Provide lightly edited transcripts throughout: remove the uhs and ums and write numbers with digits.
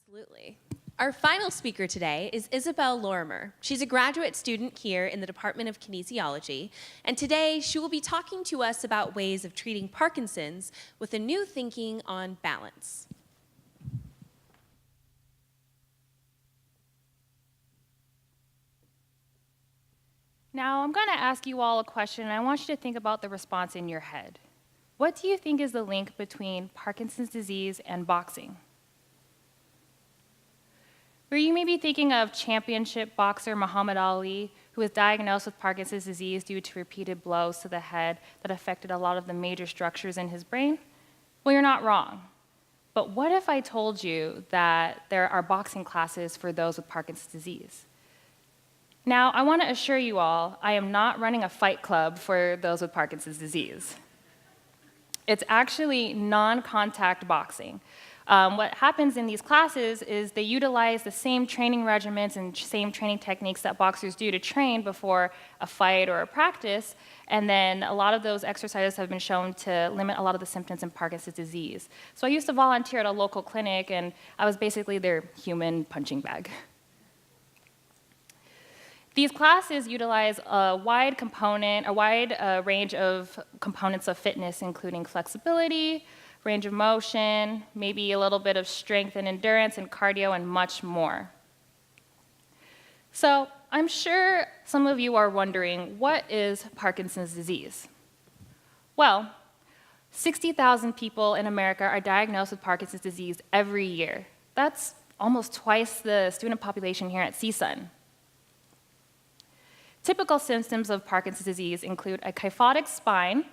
Absolutely. Our final speaker today is Isabel Lorimer. She's a graduate student here in the Department of Kinesiology, and today she will be talking to us about ways of treating Parkinson's with a new thinking on balance. Now, I'm going to ask you all a question, and I want you to think about the response in your head. What do you think is the link between Parkinson's disease and boxing? Or you may be thinking of championship boxer Muhammad Ali, who was diagnosed with Parkinson's disease due to repeated blows to the head that affected a lot of the major structures in his brain. Well, you're not wrong. But what if I told you that there are boxing classes for those with Parkinson's disease? Now, I want to assure you all, I am not running a fight club for those with Parkinson's disease. It's actually non-contact boxing. What happens in these classes is they utilize the same training regimens and same training techniques that boxers do to train before a fight or a practice, and then a lot of those exercises have been shown to limit a lot of the symptoms in Parkinson's disease. So I used to volunteer at a local clinic, and I was basically their human punching bag. These classes utilize a wide range of components of fitness, including flexibility, range of motion, maybe a little bit of strength and endurance and cardio, and much more. So I'm sure some of you are wondering, what is Parkinson's disease? Well, 60,000 people in America are diagnosed with Parkinson's disease every year. That's almost twice the student population here at CSUN. Typical symptoms of Parkinson's disease include a kyphotic spine,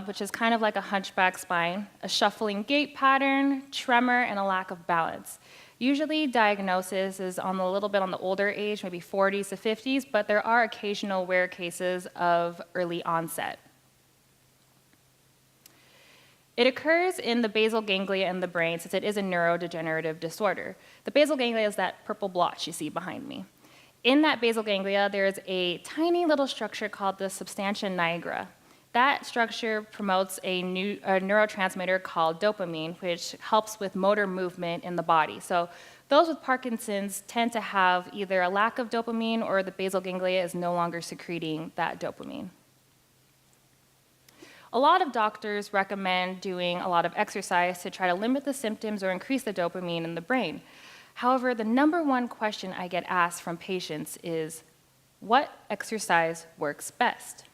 which is kind of like a hunchback spine, a shuffling gait pattern, tremor, and a lack of balance. Usually diagnosis is a little bit on the older age, maybe 40s to 50s, but there are occasional rare cases of early onset. It occurs in the basal ganglia in the brain, since it is a neurodegenerative disorder. The basal ganglia is that purple blotch you see behind me. In that basal ganglia, there's a tiny little structure called the substantia nigra. That structure promotes a neurotransmitter called dopamine, which helps with motor movement in the body. So those with Parkinson's tend to have either a lack of dopamine or the basal ganglia is no longer secreting that dopamine. A lot of doctors recommend doing a lot of exercise to try to limit the symptoms or increase the dopamine in the brain. However, the number one question I get asked from patients is, what exercise works best?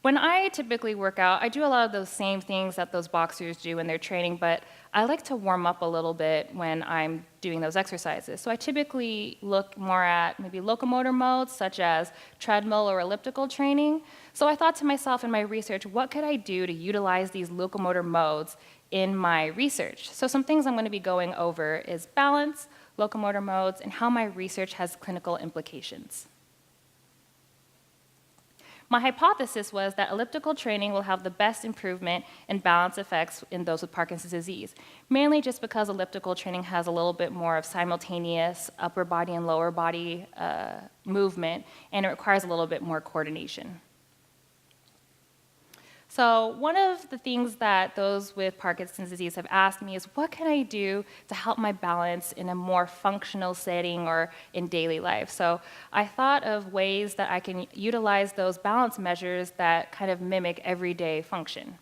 When I typically work out, I do a lot of those same things that those boxers do in their training, but I like to warm up a little bit when I'm doing those exercises. So I typically look more at maybe locomotor modes, such as treadmill or elliptical training. So I thought to myself in my research, what could I do to utilize these locomotor modes in my research? So some things I'm going to be going over is balance, locomotor modes, and how my research has clinical implications. My hypothesis was that elliptical training will have the best improvement in balance effects in those with Parkinson's disease, mainly just because elliptical training has a little bit more of simultaneous upper body and lower body movement, and it requires a little bit more coordination. So one of the things that those with Parkinson's disease have asked me is, what can I do to help my balance in a more functional setting or in daily life? So I thought of ways that I can utilize those balance measures that kind of mimic everyday function.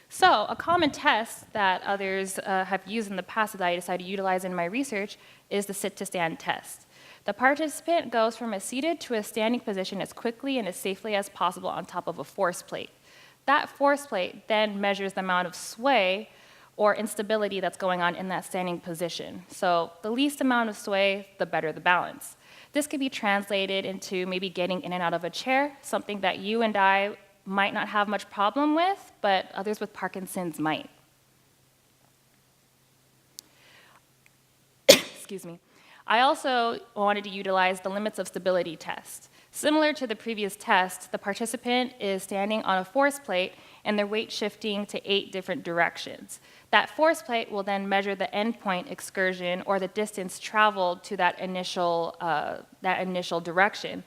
So a common test that others have used in the past that I decided to utilize in my research is the sit-to-stand test. The participant goes from a seated to a standing position as quickly and as safely as possible on top of a force plate. That force plate then measures the amount of sway or instability that's going on in that standing position. So the least amount of sway, the better the balance. This could be translated into maybe getting in and out of a chair, something that you and I might not have much problem with, but others with Parkinson's might. Excuse me. I also wanted to utilize the limits of stability test. Similar to the previous test, the participant is standing on a force plate and their weight shifting to 8 different directions. That force plate will then measure the endpoint excursion or the distance traveled to that initial direction.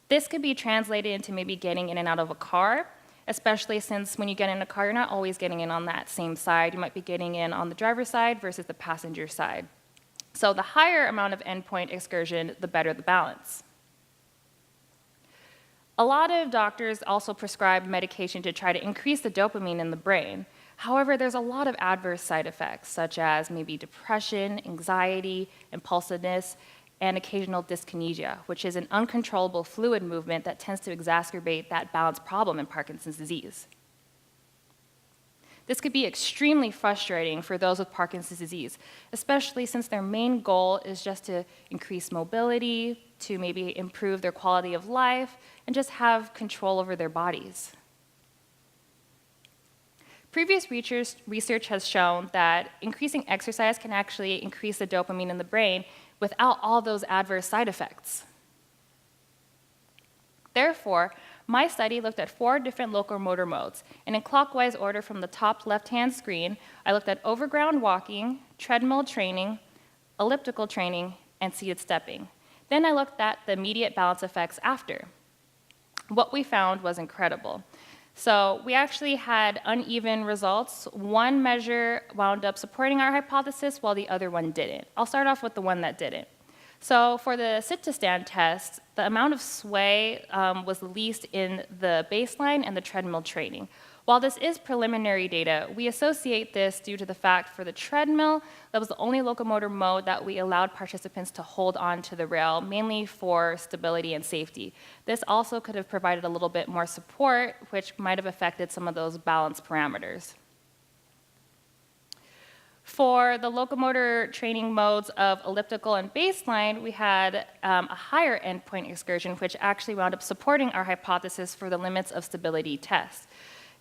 This could be translated into maybe getting in and out of a car. especially since when you get in a car, you're not always getting in on that same side. You might be getting in on the driver's side versus the passenger side. So the higher amount of endpoint excursion, the better the balance. A lot of doctors also prescribe medication to try to increase the dopamine in the brain. However, there's a lot of adverse side effects, such as maybe depression, anxiety, impulsiveness, and occasional dyskinesia, which is an uncontrollable fluid movement that tends to exacerbate that balance problem in Parkinson's disease. This could be extremely frustrating for those with Parkinson's disease, especially since their main goal is just to increase mobility, to maybe improve their quality of life, and just have control over their bodies. Previous research has shown that increasing exercise can actually increase the dopamine in the brain without all those adverse side effects. Therefore, my study looked at 4 different locomotor modes, and in clockwise order from the top left-hand screen, I looked at overground walking, treadmill training, elliptical training, and seated stepping. Then I looked at the immediate balance effects after. What we found was incredible. So we actually had uneven results. One measure wound up supporting our hypothesis while the other one didn't. I'll start off with the one that didn't. So for the sit-to-stand test, the amount of sway was least in the baseline and the treadmill training. While this is preliminary data, we associate this due to the fact for the treadmill, that was the only locomotor mode that we allowed participants to hold on to the rail, mainly for stability and safety. This also could have provided a little bit more support, which might have affected some of those balance parameters. For the locomotor training modes of elliptical and baseline, we had a higher endpoint excursion, which actually wound up supporting our hypothesis for the limits of stability test.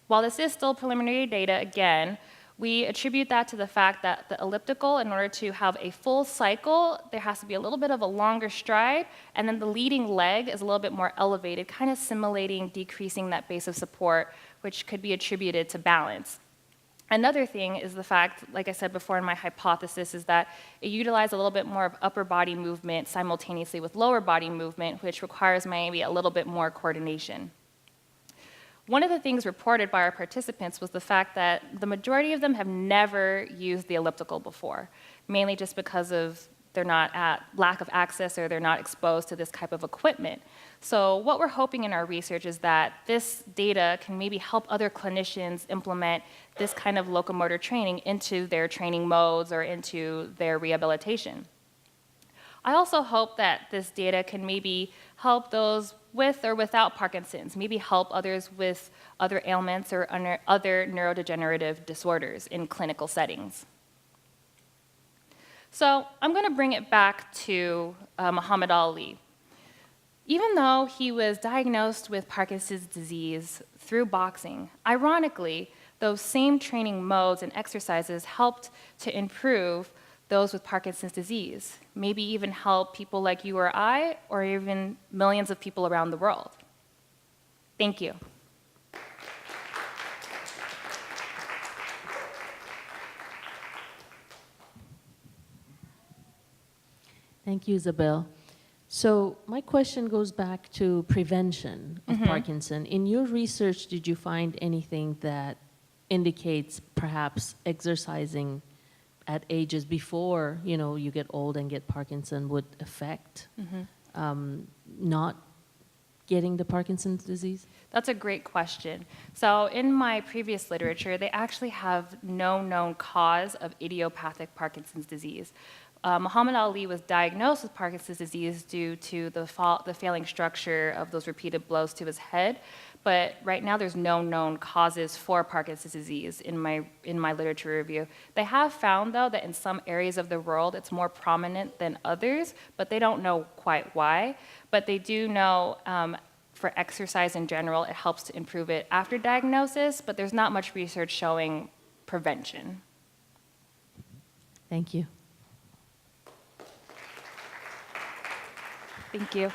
While this is still preliminary data, again, we attribute that to the fact that the elliptical, in order to have a full cycle, there has to be a little bit of a longer stride, and then the leading leg is a little bit more elevated, kind of simulating decreasing that base of support, which could be attributed to balance. Another thing is the fact, like I said before in my hypothesis, is that it utilized a little bit more of upper body movement simultaneously with lower body movement, which requires maybe a little bit more coordination. One of the things reported by our participants was the fact that the majority of them have never used the elliptical before, mainly just because of they're not at lack of access or they're not exposed to this type of equipment. So what we're hoping in our research is that this data can maybe help other clinicians implement this kind of locomotor training into their training modes or into their rehabilitation. I also hope that this data can maybe help those with or without Parkinson's, maybe help others with other ailments or other neurodegenerative disorders in clinical settings. So I'm going to bring it back to Muhammad Ali. Even though he was diagnosed with Parkinson's disease through boxing, ironically, those same training modes and exercises helped to improve those with Parkinson's disease, maybe even help people like you or I, or even millions of people around the world. Thank you. Thank you, Isabel. So my question goes back to prevention of Parkinson. In your research, did you find anything that indicates perhaps exercising at ages before, you get old and get Parkinson would affect not getting the Parkinson's disease? That's a great question. So in my previous literature, they actually have no known cause of idiopathic Parkinson's disease. Muhammad Ali was diagnosed with Parkinson's disease due to the failing structure of those repeated blows to his head. But right now, there's no known causes for Parkinson's disease in my literature review. They have found, though, that in some areas of the world, it's more prominent than others, but they don't know quite why. But they do know for exercise in general, it helps to improve it after diagnosis, but there's not much research showing prevention. Thank you. Thank you.